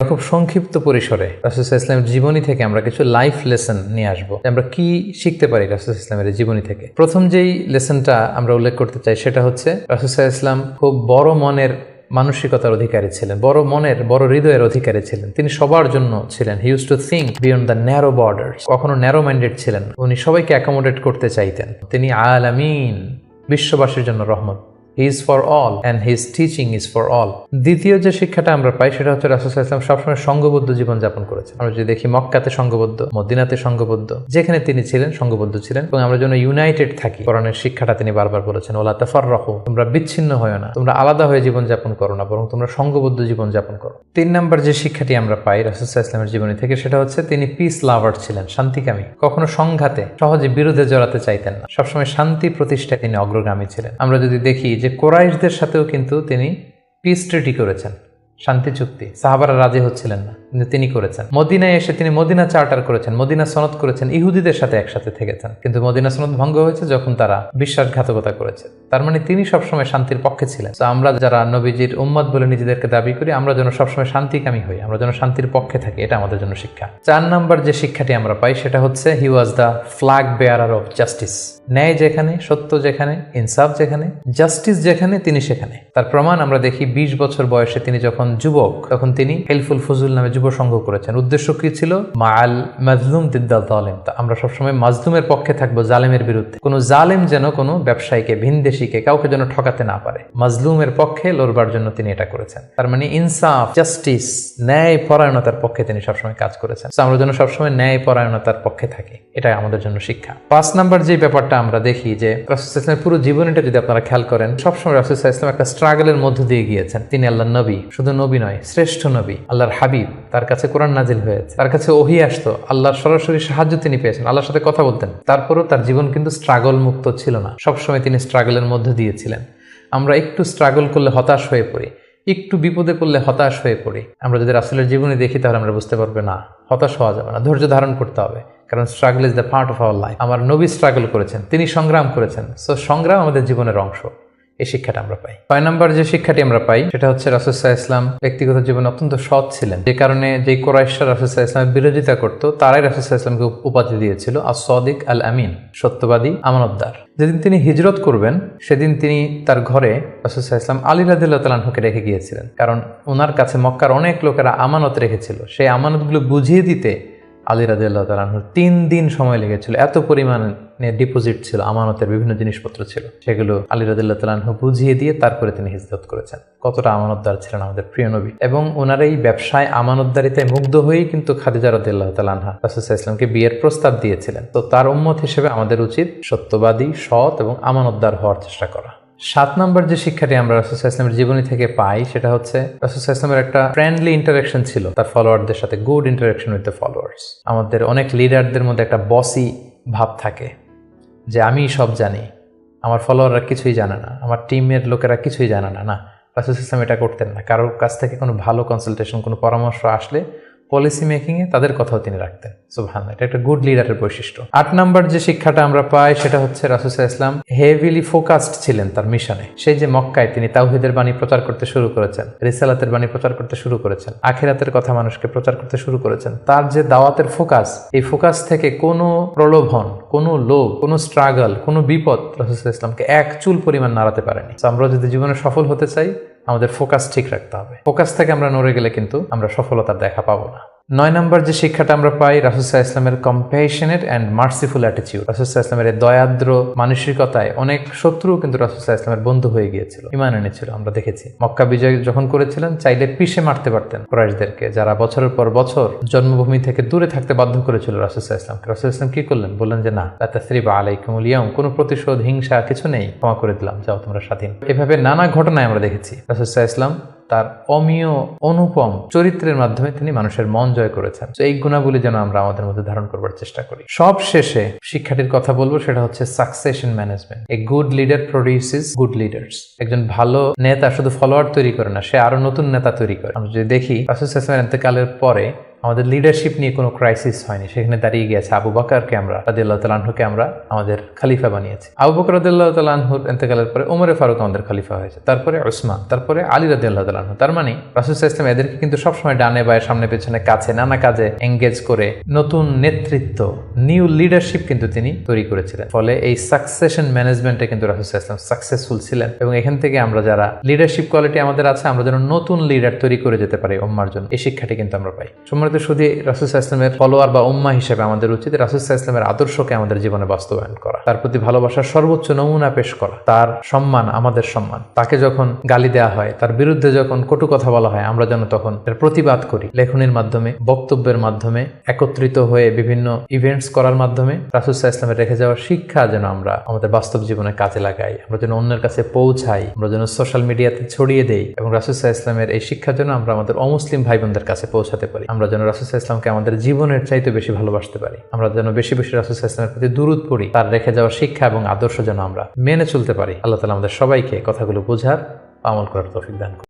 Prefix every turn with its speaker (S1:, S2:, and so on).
S1: খুব সংক্ষিপ্ত পরিসরে রাসূল সাল্লাল্লাহু আলাইহি ওয়াসাল্লামের জীবনী থেকে আমরা কিছু লাইফ লেসন নিয়ে আসবো। আমরা কি শিখতে পারি রাসূল সাল্লাল্লাহু আলাইহি ওয়াসাল্লামের জীবনী থেকে। প্রথম যেই লেসনটা আমরা উল্লেখ করতে চাই সেটা হচ্ছে রাসূল সাল্লাল্লাহু আলাইহি ওয়াসাল্লাম খুব বড় মনের মানসিকতার অধিকারী ছিলেন, বড় মনের, বড় হৃদয়ের অধিকারী ছিলেন। তিনি সবার জন্য ছিলেন। He use to think beyond the narrow borders. কখনো ন্যারো মাইন্ডেড ছিলেন। উনি সবাইকে অ্যাকোমোডেট করতে চাইতেন। তিনি আলামিন, বিশ্ববাসীর জন্য রহমত। He is for all and his teaching is for all. দ্বিতীয় যে শিক্ষাটা আমরা পাই সেটা হচ্ছে রাসূল সাল্লাল্লাহু আলাইহি ওয়াসাল্লাম সবসময় সংঘবদ্ধ জীবন যাপন করেছেন। আমরা যদি দেখি মক্কাতে সংঘবদ্ধ, মদিনাতে সংঘবদ্ধ, যেখানে তিনি ছিলেন সংঘবদ্ধ ছিলেন এবং আমরা যেন ইউনাইটেড থাকি। কোরআনের শিক্ষাটা তিনি বারবার বলেছেন, ওয়ালা তাফাররাকু, তোমরা বিচ্ছিন্ন হয়ো না, তোমরা আলাদা হয়ে জীবন যাপন করো না, বরং তোমরা সংঘবদ্ধ জীবন যাপন করো। 3 নম্বর যে শিক্ষাটি আমরা পাই রাসূল সাল্লাল্লাহু আলাইহি ওয়াসাল্লামের জীবনী থেকে সেটা হচ্ছে তিনি পিস লাভার ছিলেন, শান্তিকামী। কখনো সংঘাতে সহজে বিরোধে জড়াতে চাইতেন না। সবসময় শান্তি প্রতিষ্ঠায় তিনি অগ্রগামী ছিলেন। আমরা যদি দেখি যে কুরাইশদের সাথেও কিন্তু তিনি পিস ট্রিটি করেছেন, শান্তি চুক্তি। সাহাবারা রাজি হচ্ছিলেন না, কিন্তু তিনি করেছেন। মদিনায় এসে তিনি মদিনা চার্টার করেছেন, মদিনা সনদ করেছেন, ইহুদিদের সাথে একসাথে থেকেছেন। কিন্তু মদিনা সনদ ভঙ্গ হয়েছে যখন তারা বিশ্বাসঘাতকতা করেছে। তার মানে তিনি সবসময় শান্তির পক্ষে ছিলেন। তো আমরা যারা নবীজির উম্মত বলে নিজেদেরকে দাবি করি, আমরা যেন সবসময় শান্তিকামী হই, আমরা যেন শান্তির পক্ষে থাকি, এটা আমাদের জন্য শিক্ষা। 4 নম্বর যে শিক্ষাটি আমরা পাই সেটা হচ্ছে he was the flag bearer of justice. ন্যায় যেখানে, সত্য যেখানে, ইনসাফ যেখানে, জাস্টিস যেখানে, তিনি সেখানে। তার প্রমাণ আমরা দেখি 20 বছর বয়সে তিনি যখন যুবক, তখন তিনি হেলফুল ফুজুল নামে যুব সংঘ করেছেন। উদ্দেশ্য কি ছিল? মাআল মাজলুম দিদ্দাল জালিম। আমরা সবসময় মাজলুমের পক্ষে থাকবো, জালেমের বিরুদ্ধে। কোনো জালেম যেন কোনো ব্যবসায়ীকে, ভিনদেশীকে, কাউকে যেন ঠকাতে না পারে। মাজলুমের পক্ষে লড়বার জন্য তিনি এটা করেছেন। তার মানে ইনসাফ, জাস্টিস, ন্যায় পরায়ণতার পক্ষে তিনি সবসময় কাজ করেছেন। আমরা যেন সবসময় ন্যায় পরায়ণতার পক্ষে থাকি, এটাই আমাদের জন্য শিক্ষা। 5 নম্বর যে ব্যাপারটা আমরা দেখি যে রাসূল সাল্লাল্লাহু আলাইহি ওয়াসাল্লামের পুরো জীবনটা যদি আপনারা খেয়াল করেন, সবসময় রাসূল সাল্লাল্লাহু আলাইহি ওয়াসাল্লাম একটা স্ট্রাগলের মধ্য দিয়ে গিয়েছেন। তিনি আল্লাহর নবী, শুধু নবী নয়, শ্রেষ্ঠ নবী, আল্লাহর হাবিব। তার কাছে কোরআন নাজিল হয়েছে, তার কাছে ওহী আসতো, আল্লাহর সরাসরি সাহায্য তিনি পেয়েছেন, আল্লাহর সাথে কথা বলতেন। তারপরও তার জীবন কিন্তু স্ট্রাগল মুক্ত ছিল না। সবসময় তিনি স্ট্রাগলের মধ্য দিয়েছিলেন। আমরা একটু স্ট্রাগল করলে হতাশ হয়ে পড়ি, একটু বিপদে পড়লে হতাশ হয়ে পড়ি। আমরা যদি রাসূলের জীবনী দেখি তাহলে আমরা বুঝতে পারবো না, হতাশ হওয়া যাবে না, ধৈর্য ধারণ করতে হবে। কারণ struggle is the part of our life. আমার নবী স্ট্রাগল করেছেন, তিনি সংগ্রাম করেছেন। সো সংগ্রাম আমাদের জীবনের অংশ। এই শিক্ষাটা আমরা পাই। 6 নম্বর যে শিক্ষাটি আমরা পাই সেটা হচ্ছে রাসূল সাল্লাল্লাহু আলাইহি ওয়াসাল্লাম ব্যক্তিগত জীবনে অত্যন্ত সৎ ছিলেন। যে কারণে যে কুরাইশরা রাসূল সাল্লাল্লাহু আলাইহি ওয়াসাল্লামের বিরোধিতা করত, তারাই রাসূল সাল্লাল্লাহু আলাইহি ওয়াসাল্লামকে উপাধি দিয়েছিল আস-সাদিক আল আমিন, সত্যবাদী, আমানতদার। যেদিন তিনি হিজরত করবেন সেদিন তিনি তার ঘরে রাসূল সাল্লাল্লাহু আলাইহি ওয়াসাল্লাম আলী রাদিয়াল্লাহু তাআলা আনহুকে রেখে গিয়েছিলেন। কারণ ওনার কাছে মক্কার অনেক লোকেরা আমানত রেখেছিল। সেই আমানতগুলো বুঝিয়ে দিতে আলী রাদিয়াল্লাহু তাআলা আনহুর 3 দিন সময় লেগেছিল। এত পরিমাণে ডিপোজিট ছিল, আমানতের বিভিন্ন জিনিসপত্র ছিল, সেগুলো আলী রাদিয়াল্লাহু তাআলা আনহু বুঝিয়ে দিয়ে তারপরে তিনি হিজরত করেছেন। কতটা আমানতদার ছিলেন আমাদের প্রিয় নবী। এবং ওনার এই ব্যবসায় আমানতদারিতায় মুগ্ধ হয়েই কিন্তু খাদিজা রাদিয়াল্লাহু তাআলা আনহা রাসূল সাল্লাল্লাহু আলাইহি ওয়াসাল্লামকে বিয়ের প্রস্তাব দিয়েছিলেন। তো তার উম্মত হিসেবে আমাদের উচিত সত্যবাদী, সৎ এবং আমানতদার হওয়ার চেষ্টা করা। 7 নম্বর যে শিক্ষাটি আমরা রাসূল সাল্লাল্লাহু আলাইহি ওয়াসাল্লামের জীবনী থেকে পাই সেটা হচ্ছে রাসূল সাল্লাল্লাহু আলাইহি ওয়াসাল্লামের একটা ফ্রেন্ডলি ইন্টারাকশন ছিল তার ফলোয়ারদের সাথে, good interaction with the followers. আমাদের অনেক লিডারদের মধ্যে একটা বসি ভাব থাকে যে আমি সব জানি, আমার ফলোয়াররা কিছুই জানে না, আমার টিমের লোকেরা কিছুই জানে না। না, রাসূল সাল্লাল্লাহু আলাইহি ওয়াসাল্লাম এটা করতেন না। কারোর কাছ থেকে কোনো ভালো কনসালটেশন, কোনো পরামর্শ আসলে পলিসি মেকিংয়ে তাদের কথাও তিনি রাখতেন। সুবহানাল্লাহ, এটা একটা গুড লিডারের বৈশিষ্ট্য। 8 নম্বর যে শিক্ষাটা আমরা পাই সেটা হচ্ছে রাসূল সাল্লাল্লাহু আলাইহি ওয়াসাল্লাম হেভিলি ফোকাসড ছিলেন তার মিশনে। সেই যে মক্কায় তিনি তাওহীদের বাণী প্রচার করতে শুরু করেছেন, রিসালাতের বাণী প্রচার করতে শুরু করেছেন, আখিরাতের কথা মানুষকে প্রচার করতে শুরু করেছেন। তার যে দাওয়াতের ফোকাস, এই ফোকাস থেকে কোনো প্রলোভন, কোনো লোভ, কোনো স্ট্রাগল, কোনো বিপদ রাসূল সাল্লাল্লাহু আলাইহি ওয়াসাল্লামকে এক চুল পরিমাণ নাড়াতে পারেনি। আমরা যদি জীবনে সফল হতে চাই আমাদের ফোকাস ঠিক রাখতে হবে। ফোকাস থেকে আমরা নড়ে গেলে কিন্তু আমরা সফলতার দেখা পাবো না। 9 নম্বর যে শিক্ষাটা আমরা পাই রাসূল সাল্লাল্লাহু আলাইহি ওয়াসাল্লামের কম্প্যাশনেট অ্যান্ড মার্সিফুল অ্যাটিটিউড। রাসূল সাল্লাল্লাহু আলাইহি ওয়াসাল্লামের দয়াদ্র মানসিকতায় অনেক শত্রু কিন্তু রাসূল সাল্লাল্লাহু আলাইহি ওয়াসাল্লামের বন্ধু হয়ে গিয়েছিল, ঈমান এনেছিল। আমরা দেখেছি মক্কা বিজয় যখন করেছিলেন চাইলে পিষে মারতে পারতেন কুরাইশদেরকে, যারা বছরের পর বছর জন্মভূমি থেকে দূরে থাকতে বাধ্য করেছিল রাসূল সাল্লাল্লাহু আলাইহি ওয়াসাল্লামকে। রাসূল সাল্লাল্লাহু আলাইহি ওয়াসাল্লাম কি করলেন? বললেন যে না, লা তাসরিবা আলাইকুমুল ইয়াউম, কোনো প্রতিশোধ, হিংসা কিছু নেই, ক্ষমা করে দিলাম, যাও তোমরা স্বাধীন। এভাবে নানা ঘটনায় আমরা দেখেছি রাসূল সাল্লাল্লাহু আলাইহি ওয়াসাল্লাম তার অমীয় অনুপম চরিত্রের মাধ্যমে তিনি মানুষের মন জয় করেছেন। এই গুণাবলী যেন আমরা আমাদের মধ্যে ধারণ করবার চেষ্টা করি। সব শেষে শিক্ষাটির কথা বলবো সেটা হচ্ছে succession management. A good leader produces good leaders. একজন ভালো নেতা শুধু ফলোয়ার তৈরি করে না, সে আরো নতুন নেতা তৈরি করে। আমরা যদি দেখি রাসূল সাল্লাল্লাহু আলাইহি ওয়াসাল্লামের ইন্তেকালের পরে আমাদের লিডারশিপ নিয়ে কোনো ক্রাইসিস হয়নি, সেখানে দাঁড়িয়ে গিয়েছে আবু বকরকে আমরা রাদিয়াল্লাহু তাআলা আনহুকে আমরা আমাদের খলিফা বানিয়েছি। আবু বকর রাদিয়াল্লাহু তাআলা আনহুর ইন্তেকালের পরে ওমরে ফারুক আমাদের খলিফা হয়েছে, তারপরে উসমান, তারপরে আলী রাদিয়াল্লাহু তাআলা আনহু। তার মানে রাসূল সাল্লাল্লাহু আলাইহি ওয়াসাল্লাম এদেরকে কিন্তু সবসময় ডানে বায়ে সামনে পেছনে কাছে নানা কাজে এঙ্গেজ করে নতুন নেতৃত্ব, নিউ লিডারশিপ কিন্তু তিনি তৈরি করেছিলেন। ফলে এই সাকসেশন ম্যানেজমেন্টে কিন্তু রাসূল সাল্লাল্লাহু আলাইহি ওয়াসাল্লাম সাকসেসফুল ছিলেন, এবং এখান থেকে আমরা যারা লিডারশিপ কোয়ালিটি আমাদের আছে, আমরা যেন নতুন লিডার তৈরি করে যেতে পারি উম্মার জন্য, এই শিক্ষাটি কিন্তু আমরা পাই। সম্মানিত শুধু রাসূল সাল্লাল্লাহু আলাইহি ওয়াসাল্লামের ফলোয়ার বা উম্মাহ হিসেবে আমাদের উচিত রাসূল সাল্লাল্লাহু আলাইহি ওয়াসাল্লামের আদর্শকে আমাদের জীবনে বাস্তবায়ন করা, তার প্রতি ভালোবাসার সর্বোচ্চ নমুনা পেশ করা, তার সম্মান আমাদের সম্মান। তাকে যখন গালি দেওয়া হয়, তার বিরুদ্ধে যখন কটু কথা বলা হয়, আমরা যেন তখন এর প্রতিবাদ করি, লেখনীর মাধ্যমে, বক্তব্যের মাধ্যমে, একত্রিত হয়ে বিভিন্ন ইভেন্টস করার মাধ্যমে রাসূল সাল্লাল্লাহু আলাইহি ওয়াসাল্লামের রেখে যাওয়ার শিক্ষা যেন আমরা আমাদের বাস্তব জীবনে কাজে লাগাই, আমরা যেন অন্যের কাছে পৌঁছাই, আমরা যেন সোশ্যাল মিডিয়াতে ছড়িয়ে দেই, এবং রাসূল সাল্লাল্লাহু আলাইহি ওয়াসাল্লামের এই শিক্ষা যেন আমরা আমাদের অমুসলিম ভাই বোনদের কাছে পৌঁছাতে পারি। আমরা যেন রাসূল সাল্লাল্লাহু আলাইহি ওয়াসাল্লামকে আমাদের জীবনের চাইতে বেশি ভালোবাসতে পারি, আমরা যেন বেশি বেশি রাসূল সাল্লাল্লাহু আলাইহি ওয়াসাল্লামের প্রতি দুরূদ পড়ি, তার রেখে যাওয়ার শিক্ষা এবং আদর্শ যেন আমরা মেনে চলতে পারি। আল্লাহ তাআলা আমাদের সবাইকে কথাগুলো বোঝার, আমল করার তৌফিক দান করুন।